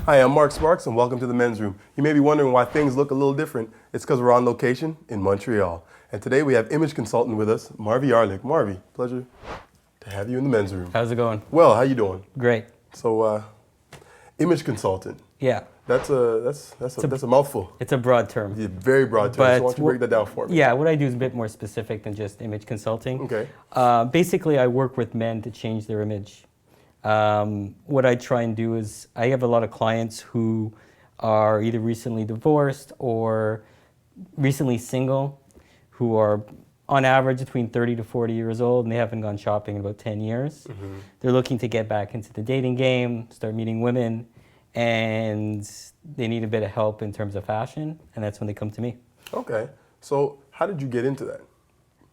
Hi, I'm Mark Sparks, and welcome to the Men's Room. You may be wondering why things look a little different. It's because we're on location in Montreal. And today we have image consultant with us, Marvi Arlik. Marvi, pleasure to have you in the Men's Room. How's it going? Well, how you doing? Great. So, image consultant. Yeah. That's a mouthful. It's a broad term. Yeah, very broad term. But So why don't you break that down for me? Yeah, what I do is a bit more specific than just image consulting. Okay. Basically, I work with men to change their image. What I try and do is I have a lot of clients who are either recently divorced or recently single, who are on average between 30 to 40 years old, and they haven't gone shopping in about 10 years. Mm-hmm. They're looking to get back into the dating game, start meeting women, and they need a bit of help in terms of fashion, and that's when they come to me. Okay. So how did you get into that?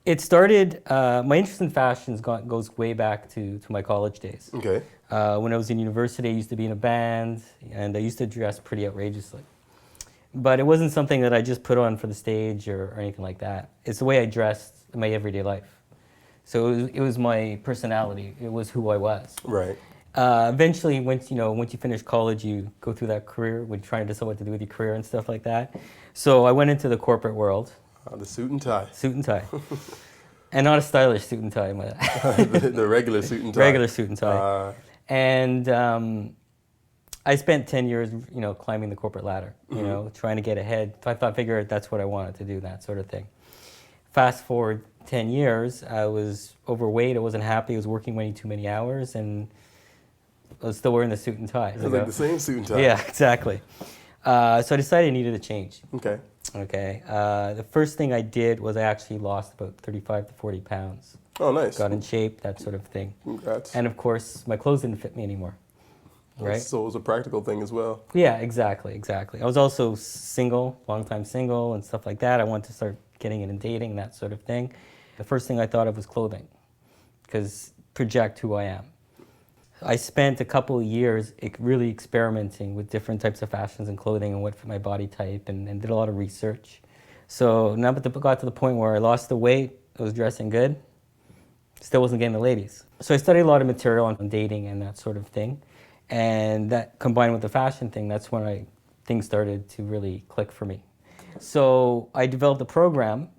It started, my interest in fashion goes way back to my college days. Okay. When I was in university, I used to be in a band, and I used to dress pretty outrageously. But it wasn't something that I just put on for the stage or anything like that. It's the way I dressed in my everyday life. So it was my personality. It was who I was. Right. Eventually, once you finish college, you go through that career when trying to decide what to do with your career and stuff like that. So I went into the corporate world. The suit and tie. Suit and tie. And not a stylish suit and tie. The regular suit and tie. Regular suit and tie. And I spent 10 years, climbing the corporate ladder, trying to get ahead. I figured that's what I wanted to do, that sort of thing. Fast forward 10 years, I was overweight, I wasn't happy, I was working way too many hours, and I was still wearing the suit and tie. It was like the same suit and tie. Yeah, exactly. So I decided I needed a change. Okay. The first thing I did was I actually lost about 35 to 40 pounds. Oh, nice. Got in shape, that sort of thing. Congrats. And of course, my clothes didn't fit me anymore. Right? So it was a practical thing as well. Yeah, exactly. I was also single, long time single and stuff like that. I wanted to start getting into dating, that sort of thing. The first thing I thought of was clothing, because project who I am. I spent a couple of years really experimenting with different types of fashions and clothing and what fit my body type, and did a lot of research. So now that I got to the point where I lost the weight, I was dressing good, still wasn't getting the ladies. So I studied a lot of material on dating and that sort of thing. And that combined with the fashion thing, that's when things started to really click for me. So I developed a program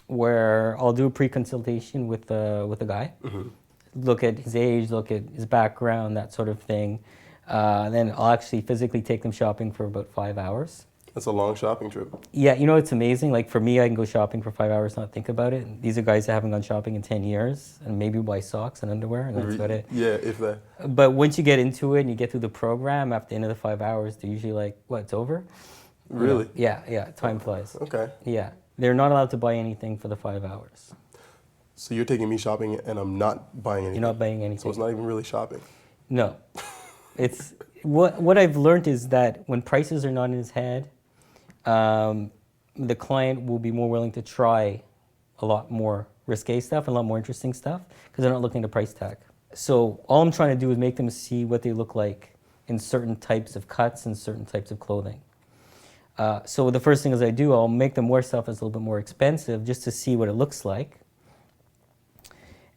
where I'll do a pre-consultation with a guy, mm-hmm. Look at his age, look at his background, that sort of thing. Then I'll actually physically take them shopping for about 5 hours. That's a long shopping trip. Yeah, it's amazing. Like for me, I can go shopping for 5 hours, not think about it. These are guys that haven't gone shopping in 10 years and maybe buy socks and underwear, and that's about it. Yeah, if that. But once you get into it and you get through the program, after the end of the 5 hours, they're usually like, what, it's over? Really? Yeah, time flies. Okay. Yeah, they're not allowed to buy anything for the 5 hours. So you're taking me shopping and I'm not buying anything? You're not buying anything. So it's not even really shopping? No. It's what I've learned is that when prices are not in his head, the client will be more willing to try a lot more risque stuff and a lot more interesting stuff because they're not looking at the price tag. So all I'm trying to do is make them see what they look like in certain types of cuts and certain types of clothing. So the first thing is I'll make them wear stuff that's a little bit more expensive just to see what it looks like.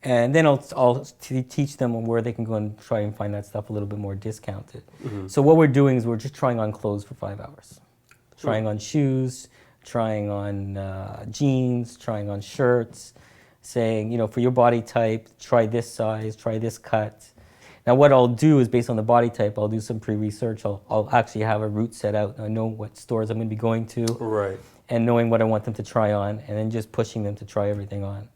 And then I'll teach them where they can go and try and find that stuff a little bit more discounted. Mm-hmm. So what we're doing is we're just trying on clothes for 5 hours. Trying on shoes, trying on jeans, trying on shirts, saying, for your body type, try this size, try this cut. Now what I'll do is based on the body type, I'll do some pre-research. I'll actually have a route set out. I know what stores I'm going to be going to. Right. And knowing what I want them to try on, and then just pushing them to try everything on.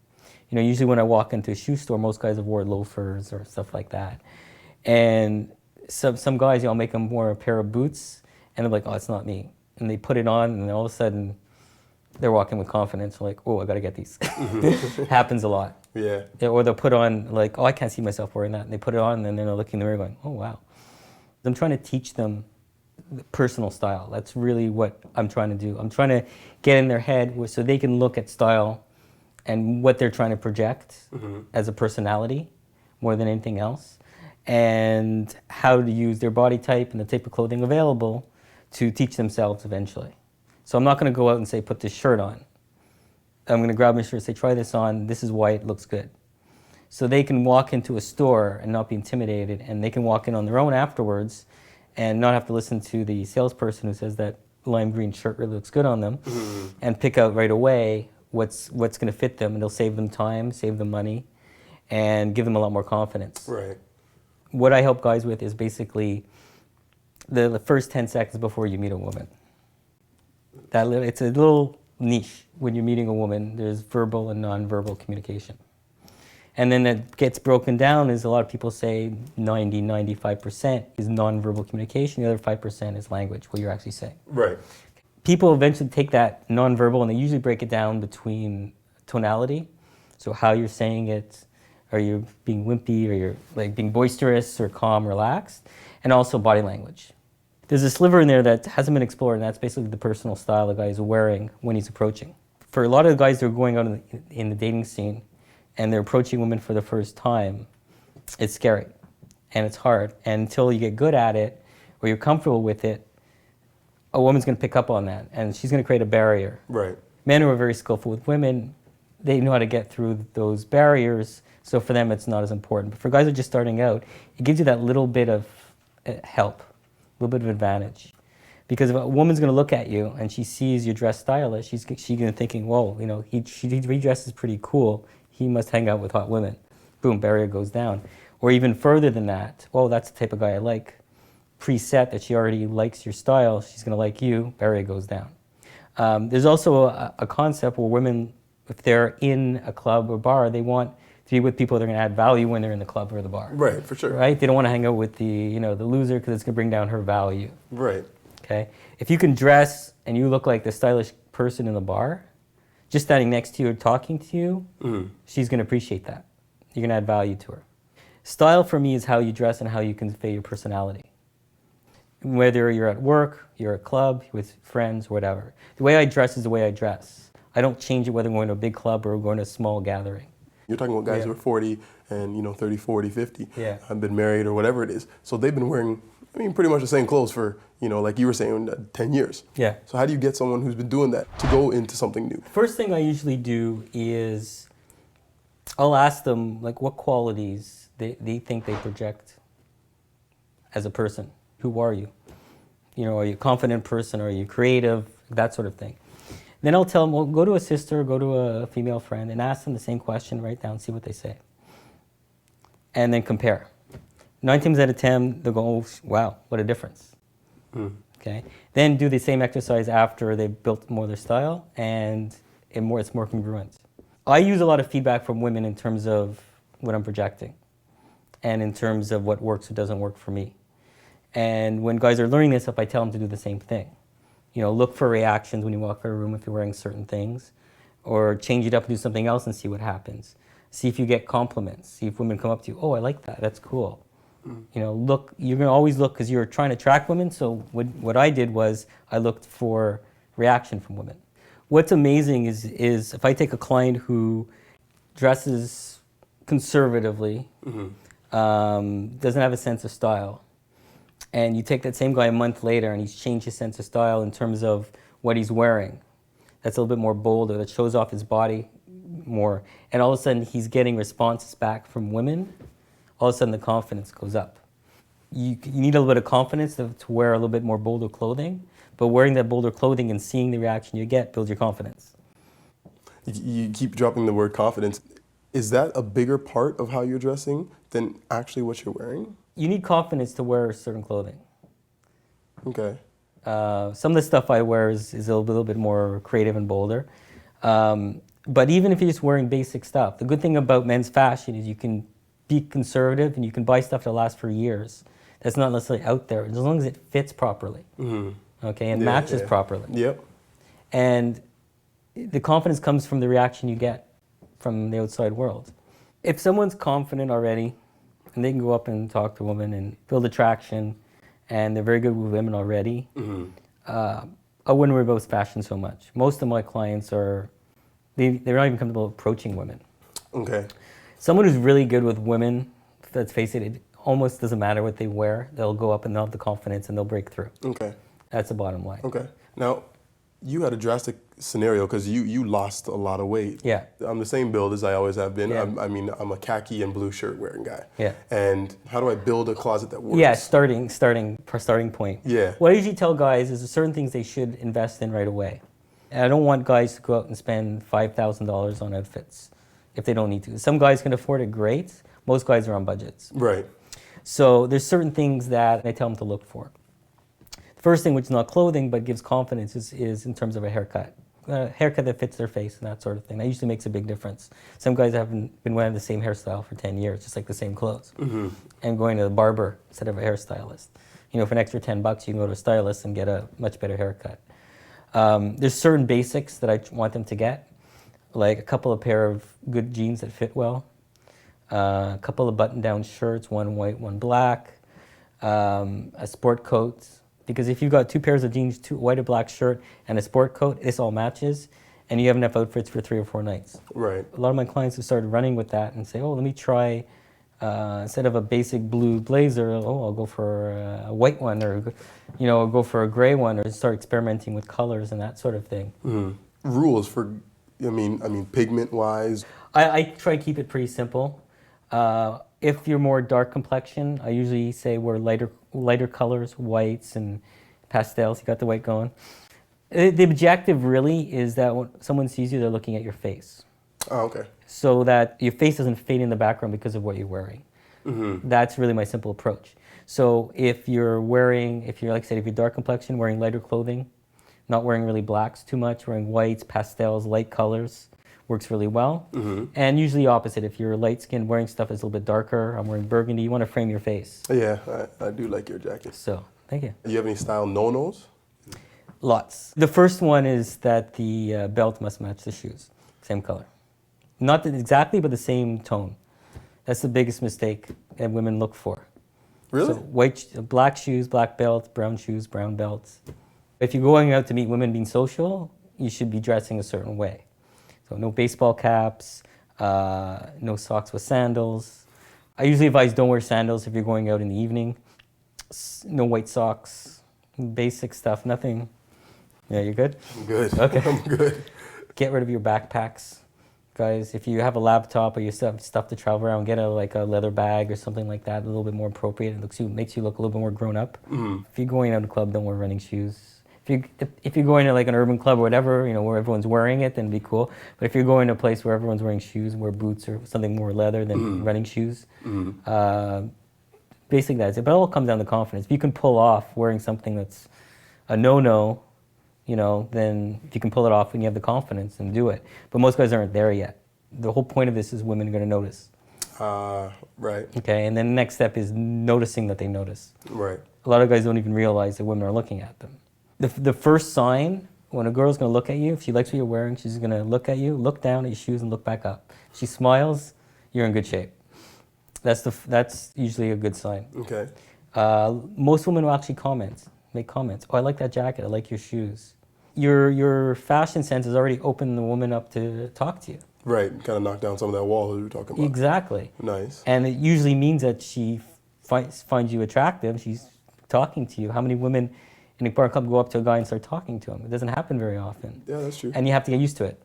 Usually when I walk into a shoe store, most guys have worn loafers or stuff like that. And some guys, I'll make them wear a pair of boots, and they're like, oh, it's not me. And they put it on, and then all of a sudden, they're walking with confidence. Like, oh, I got to get these. Happens a lot. Yeah. Or they'll put on, like, oh, I can't see myself wearing that. And they put it on, and then they're looking in the mirror going, oh, wow. I'm trying to teach them personal style. That's really what I'm trying to do. I'm trying to get in their head so they can look at style and what they're trying to project mm-hmm. as a personality more than anything else, and how to use their body type and the type of clothing available to teach themselves eventually. So I'm not going to go out and say, put this shirt on. I'm going to grab my shirt and say, try this on. This is why it looks good. So they can walk into a store and not be intimidated, and they can walk in on their own afterwards and not have to listen to the salesperson who says that lime green shirt really looks good on them, and pick out right away what's going to fit them, and it'll save them time, save them money, and give them a lot more confidence. Right. What I help guys with is basically the first 10 seconds before you meet a woman. It's a little niche when you're meeting a woman. There's verbal and nonverbal communication. And then it gets broken down as a lot of people say 95% is nonverbal communication. The other 5% is language, what you're actually saying. Right. People eventually take that nonverbal and they usually break it down between tonality, so how you're saying it, are you being wimpy, or you're like being boisterous or calm, relaxed, and also body language. There's a sliver in there that hasn't been explored, and that's basically the personal style the guy is wearing when he's approaching. For a lot of the guys that are going out in the dating scene and they're approaching women for the first time, it's scary and it's hard. And until you get good at it or you're comfortable with it, a woman's going to pick up on that and she's going to create a barrier. Right. Men who are very skillful with women, they know how to get through those barriers, so for them it's not as important. But for guys who are just starting out, it gives you that little bit of help, a little bit of advantage. Because if a woman's going to look at you and she sees you dress stylish, she's going to thinking, whoa, you know, he dresses pretty cool. He must hang out with hot women. Boom, barrier goes down. Or even further than that, well, that's the type of guy I like. Preset that she already likes your style, she's going to like you, barrier goes down. There's also a concept where women, if they're in a club or bar, they want to be with people that are going to add value when they're in the club or the bar. Right, for sure. Right? They don't want to hang out with the loser because it's going to bring down her value. Right. Okay? If you can dress and you look like the stylish person in the bar, just standing next to you or talking to you, she's going to appreciate that. You're going to add value to her. Style for me is how you dress and how you convey your personality. Whether you're at work, you're at a club, with friends, whatever. The way I dress is the way I dress. I don't change it whether I'm going to a big club or going to a small gathering. You're talking about guys who are 40 and 30, 40, 50. Yeah. Have been married or whatever it is. So they've been wearing, pretty much the same clothes for, like you were saying, 10 years. Yeah. So how do you get someone who's been doing that to go into something new? First thing I usually do is I'll ask them like what qualities they think they project as a person. Who are you? Are you a confident person? Are you creative? That sort of thing. Then I'll tell them, well, go to a sister, go to a female friend, and ask them the same question, write down, see what they say. And then compare. 9 times out of 10, they'll go, oh, wow, what a difference. Okay. Then do the same exercise after they've built more of their style, and it's more congruent. I use a lot of feedback from women in terms of what I'm projecting, and in terms of what works or doesn't work for me. And when guys are learning this stuff, I tell them to do the same thing. Look for reactions when you walk in a room if you're wearing certain things, or change it up and do something else and see what happens. See if you get compliments. See if women come up to you, oh, I like that, that's cool. Look, you're going to always look because you're trying to attract women. So what I did was I looked for reaction from women. What's amazing is if I take a client who dresses conservatively, doesn't have a sense of style, and you take that same guy a month later and he's changed his sense of style in terms of what he's wearing. That's a little bit more bolder, that shows off his body more. And all of a sudden he's getting responses back from women. All of a sudden the confidence goes up. You need a little bit of confidence to wear a little bit more bolder clothing, but wearing that bolder clothing and seeing the reaction you get builds your confidence. You keep dropping the word confidence. Is that a bigger part of how you're dressing than actually what you're wearing? You need confidence to wear certain clothing. Okay. Some of the stuff I wear is a little bit more creative and bolder. But even if you're just wearing basic stuff, the good thing about men's fashion is you can be conservative and you can buy stuff that lasts for years. That's not necessarily out there, as long as it fits properly, okay, and matches properly. Yep. And the confidence comes from the reaction you get from the outside world. If someone's confident already, and they can go up and talk to a woman and build attraction, and they're very good with women already, I wouldn't worry about fashion so much. Most of my clients they're not even comfortable approaching women. Okay. Someone who's really good with women, let's face it, it almost doesn't matter what they wear. They'll go up and they'll have the confidence and they'll break through. Okay. That's the bottom line. Okay. Now, You had a drastic scenario because you lost a lot of weight. Yeah. I'm the same build as I always have been. Yeah. I'm a khaki and blue shirt wearing guy. Yeah. And how do I build a closet that works? Yeah, starting point. Yeah. What I usually tell guys is there's certain things they should invest in right away. And I don't want guys to go out and spend $5,000 on outfits if they don't need to. Some guys can afford it, great. Most guys are on budgets. Right. So there's certain things that I tell them to look for. First thing, which is not clothing but gives confidence, is in terms of a haircut. A haircut that fits their face and that sort of thing. That usually makes a big difference. Some guys haven't been wearing the same hairstyle for 10 years, just like the same clothes. Mm-hmm. And going to the barber instead of a hairstylist. You know, for an extra $10, you can go to a stylist and get a much better haircut. There's certain basics that I want them to get, like a couple of pair of good jeans that fit well, a couple of button-down shirts, one white, one black, a sport coat. Because if you've got two pairs of jeans, two white or black shirt, and a sport coat, this all matches, and you have enough outfits for 3 or 4 nights. Right. A lot of my clients have started running with that and say, oh, let me try, instead of a basic blue blazer, I'll go for a white one, or I'll go for a gray one, or start experimenting with colors and that sort of thing. Mm-hmm. Rules for, pigment-wise? I try and keep it pretty simple. If you're more dark complexion, I usually say wear lighter colors, whites and pastels. You got the white going. The objective really is that when someone sees you, they're looking at your face. Oh, okay. So that your face doesn't fade in the background because of what you're wearing. Mm-hmm. That's really my simple approach. So if you're like I said, if you're dark complexion, wearing lighter clothing, not wearing really blacks too much, wearing whites, pastels, light colors, works really well. Mm-hmm. And usually opposite. If you're light skinned, wearing stuff that's a little bit darker, I'm wearing burgundy, you want to frame your face. Yeah, I do like your jacket. So, thank you. Do you have any style no-nos? Lots. The first one is that the belt must match the shoes. Same color. Not exactly, but the same tone. That's the biggest mistake that women look for. Really? So black shoes, black belt, brown shoes, brown belts. If you're going out to meet women being social, you should be dressing a certain way. So no baseball caps, no socks with sandals. I usually advise don't wear sandals if you're going out in the evening. No white socks, basic stuff, nothing. Yeah, you're good? I'm good. Okay. I'm good. Get rid of your backpacks. Guys, if you have a laptop or you have stuff to travel around, get a leather bag or something like that, a little bit more appropriate. It makes you look a little bit more grown up. Mm-hmm. If you're going out to a club, don't wear running shoes. If you're going to like an urban club or whatever, where everyone's wearing it, then it'd be cool. But if you're going to a place where everyone's wearing shoes, wear boots or something more leather than running shoes. Mm-hmm. Basically that's it. But it all comes down to confidence. If you can pull off wearing something that's a no-no, then if you can pull it off and you have the confidence, and do it. But most guys aren't there yet. The whole point of this is women are going to notice. Right. Okay, and then the next step is noticing that they notice. Right. A lot of guys don't even realize that women are looking at them. The first sign, when a girl's going to look at you, if she likes what you're wearing, she's going to look at you, look down at your shoes, and look back up. If she smiles, you're in good shape. That's usually a good sign. Okay. Most women will actually make comments. Oh, I like that jacket. I like your shoes. Your fashion sense has already opened the woman up to talk to you. Right. Kind of knock down some of that wall that you were talking about. Exactly. Nice. And it usually means that she finds you attractive. She's talking to you. How many women in a bar club go up to a guy and start talking to him? It doesn't happen very often. Yeah, that's true. And you have to get used to it.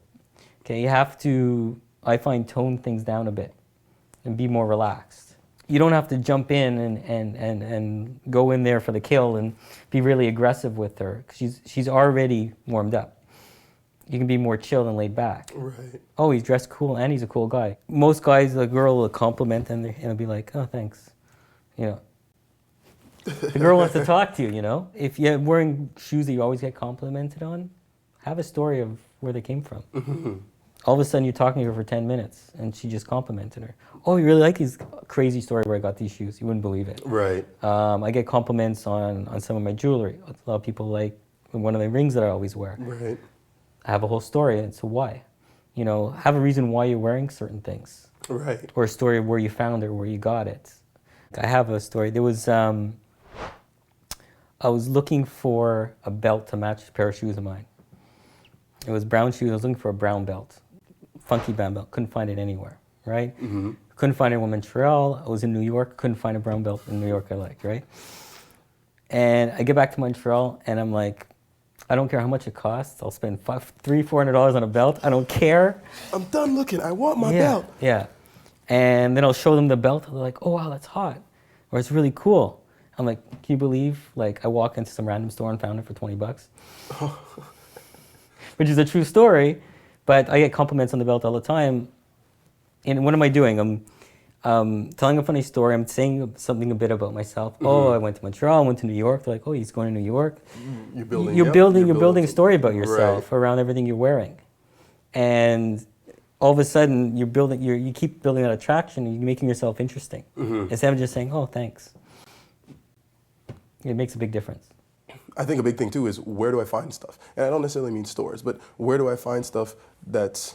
Okay, you have to, I find, tone things down a bit and be more relaxed. You don't have to jump in and go in there for the kill and be really aggressive with her. She's already warmed up. You can be more chill and laid back. Right. Oh, he's dressed cool and he's a cool guy. Most guys, the girl will compliment them and they'll be like, oh, thanks. The girl wants to talk to you, If you're wearing shoes that you always get complimented on, have a story of where they came from. Mm-hmm. All of a sudden, you're talking to her for 10 minutes, and she just complimented her. Oh, you really like these? Crazy story where I got these shoes. You wouldn't believe it. Right. I get compliments on some of my jewelry. A lot of people like one of the rings that I always wear. Right. I have a whole story, and so why? Have a reason why you're wearing certain things. Right. Or a story of where you found it, where you got it. I have a story. There was... I was looking for a belt to match a pair of shoes of mine. It was brown shoes. I was looking for a brown belt, funky brown belt. Couldn't find it anywhere, right? Mm-hmm. Couldn't find it in Montreal. I was in New York. Couldn't find a brown belt in New York I liked, right? And I get back to Montreal, and I'm like, I don't care how much it costs. I'll spend $300-400 on a belt. I don't care. I'm done looking. I want my Yeah, belt. yeah. And then I'll show them the belt. They're like, oh, wow, that's hot. Or it's really cool. I'm like, can you believe, like, I walk into some random store and found it for $20? Which is a true story, but I get compliments on the belt all the time. And what am I doing? I'm telling a funny story. I'm saying something a bit about myself. Mm-hmm. Oh, I went to Montreal. I went to New York. They're like, oh, he's going to New York. You're building a story about yourself around everything you're wearing. And all of a sudden, you keep building that attraction, and you're making yourself interesting. Mm-hmm. Instead of just saying, oh, thanks. It makes a big difference. I think a big thing, too, is where do I find stuff? And I don't necessarily mean stores, but where do I find stuff that's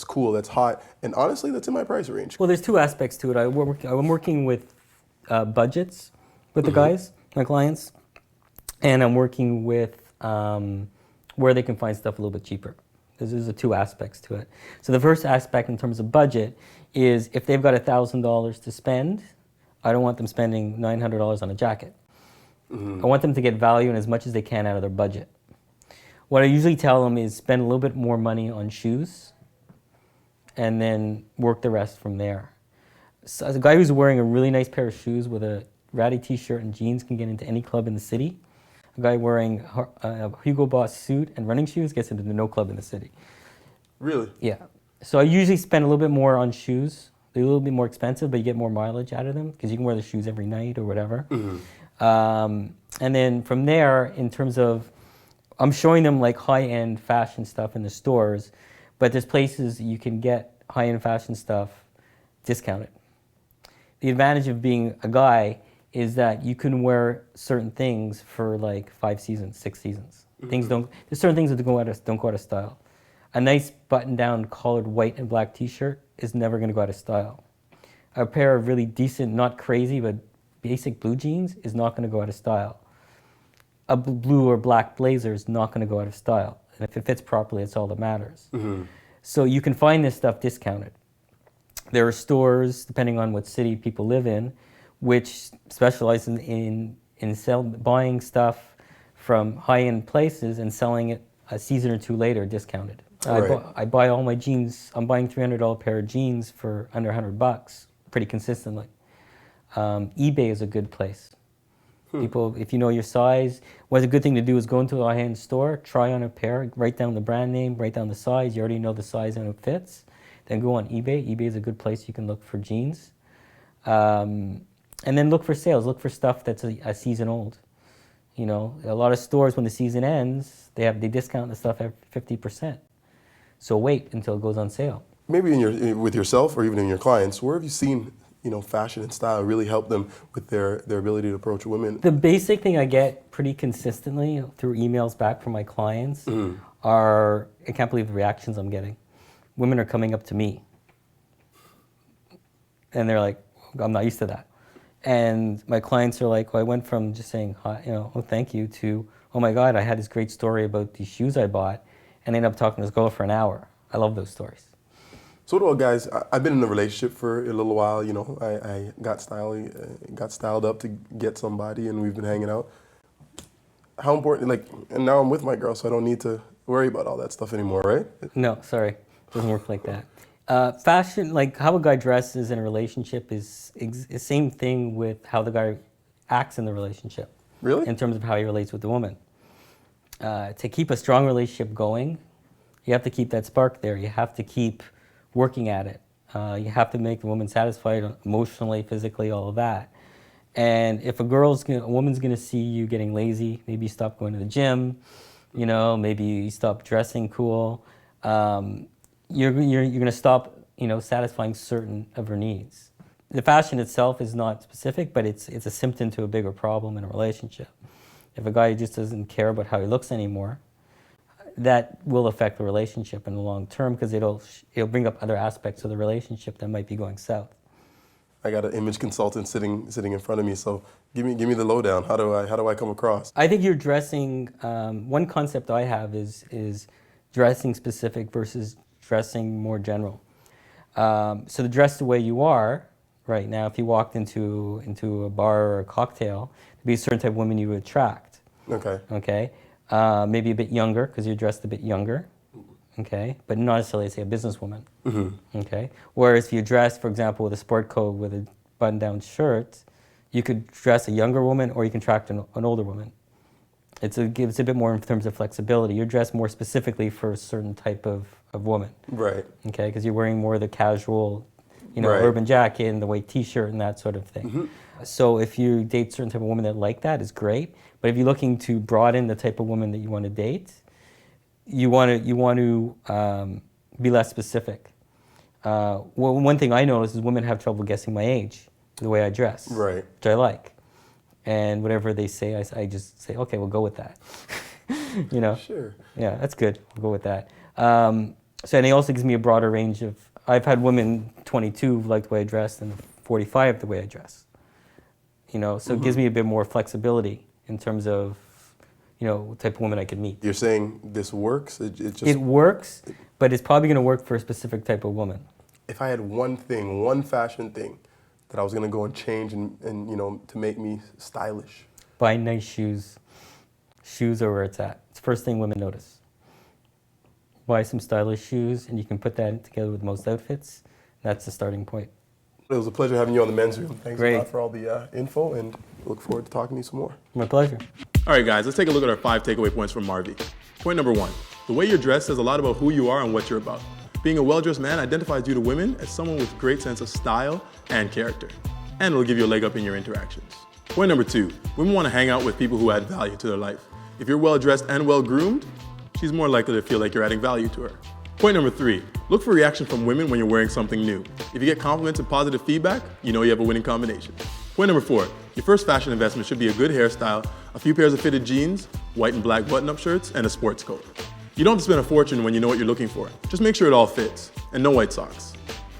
cool, that's hot, and honestly, that's in my price range? Well, there's two aspects to it. I'm working with budgets with the guys, my clients, and I'm working with where they can find stuff a little bit cheaper. There's the two aspects to it. So the first aspect in terms of budget is if they've got $1,000 to spend, I don't want them spending $900 on a jacket. I want them to get value and as much as they can out of their budget. What I usually tell them is spend a little bit more money on shoes and then work the rest from there. So as a guy who's wearing a really nice pair of shoes with a ratty t-shirt and jeans can get into any club in the city. A guy wearing a Hugo Boss suit and running shoes gets into no club in the city. Really? Yeah. So I usually spend a little bit more on shoes. They're a little bit more expensive, but you get more mileage out of them because you can wear the shoes every night or whatever. And then from there, in terms of, I'm showing them like high-end fashion stuff in the stores, but there's places you can get high-end fashion stuff discounted. The advantage of being a guy is that you can wear certain things for like 5 seasons, 6 seasons. There's certain things that don't go out of style. A nice button-down collared white and black t-shirt is never going to go out of style. A pair of really decent, not crazy, but basic blue jeans is not going to go out of style. A blue or black blazer is not going to go out of style. And if it fits properly, it's all that matters. So you can find this stuff discounted. There are stores, depending on what city people live in, which specialize in buying stuff from high-end places and selling it a season or two later discounted. Right. I buy all my jeans. I'm buying $300 pair of jeans for under $100 pretty consistently. eBay is a good place. People, if you know your size, what's a good thing to do is go into a high-end store, try on a pair, write down the brand name, write down the size. You already know the size and it fits. Then go on eBay. eBay is a good place you can look for jeans. And then look for sales. Look for stuff that's a season old. You know, a lot of stores, when the season ends, they discount the stuff at 50%. So wait until it goes on sale. Maybe with yourself or even in your clients, where have you seen fashion and style really help them with their ability to approach women? The basic thing I get pretty consistently through emails back from my clients are, I can't believe the reactions I'm getting. Women are coming up to me and they're like, I'm not used to that. And my clients are like, well, I went from just saying, hi, oh, thank you, to, oh my God, I had this great story about these shoes I bought, and I ended up talking to this girl for an hour. I love those stories. So what about guys? I've been in a relationship for a little while. I got styled up to get somebody, and we've been hanging out. How important? And now I'm with my girl, so I don't need to worry about all that stuff anymore, right? No, sorry, it doesn't work like that. Fashion, like how a guy dresses in a relationship, is the same thing with how the guy acts in the relationship. Really? In terms of how he relates with the woman. To keep a strong relationship going, you have to keep that spark there. You have to keep working at it. You have to make the woman satisfied emotionally, physically, all of that. And if a woman's gonna see you getting lazy, maybe you stop going to the gym, maybe you stop dressing cool, you're gonna stop, satisfying certain of her needs. The fashion itself is not specific, but it's a symptom to a bigger problem in a relationship. If a guy just doesn't care about how he looks anymore, that will affect the relationship in the long term because it'll bring up other aspects of the relationship that might be going south. I got an image consultant sitting in front of me, so give me the lowdown. How do I come across? I think you're dressing. One concept I have is dressing specific versus dressing more general. So to dress the way you are right now, if you walked into a bar or a cocktail, there'd be a certain type of women you would attract. Okay. maybe a bit younger, because you're dressed a bit younger, okay? But not necessarily, say, a businesswoman, okay? Whereas if you dress, for example, with a sport coat with a button-down shirt, you could dress a younger woman or you can attract an older woman. It gives a bit more in terms of flexibility. You're dressed more specifically for a certain type of woman. Right. Okay, because you're wearing more of the casual, Right. urban jacket and the white t-shirt and that sort of thing. So if you date certain type of women that like that, is great. But if you're looking to broaden the type of woman that you want to date, you want to be less specific. Well, one thing I notice is women have trouble guessing my age, the way I dress, Right. which I like. And whatever they say, I just say, okay, we'll go with that. Sure. Yeah, that's good. We'll go with that. And it also gives me a broader range of. I've had women 22 like the way I dress and 45 the way I dress. So it gives me a bit more flexibility in terms of, what type of woman I could meet. You're saying this works? It works, but it's probably going to work for a specific type of woman. If I had one fashion thing that I was going to go and change and to make me stylish. Buy nice shoes. Shoes are where it's at. It's the first thing women notice. Buy some stylish shoes, and you can put that together with most outfits. That's the starting point. It was a pleasure having you on the Men's Room. Thanks Great. a lot for all the info, and look forward to talking to you some more. My pleasure. All right, guys, let's take a look at our 5 takeaway points from Marvi. Point number 1, the way you're dressed says a lot about who you are and what you're about. Being a well-dressed man identifies you to women as someone with a great sense of style and character, and it'll give you a leg up in your interactions. Point number 2, women want to hang out with people who add value to their life. If you're well-dressed and well-groomed, she's more likely to feel like you're adding value to her. Point number 3, look for reaction from women when you're wearing something new. If you get compliments and positive feedback, you know you have a winning combination. Point number 4, your first fashion investment should be a good hairstyle, a few pairs of fitted jeans, white and black button-up shirts, and a sports coat. You don't have to spend a fortune when you know what you're looking for. Just make sure it all fits, and no white socks.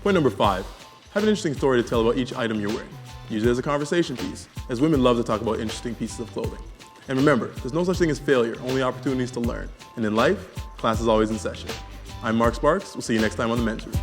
Point number 5, have an interesting story to tell about each item you're wearing. Use it as a conversation piece, as women love to talk about interesting pieces of clothing. And remember, there's no such thing as failure, only opportunities to learn. And in life, class is always in session. I'm Mark Sparks. We'll see you next time on The Men's Room.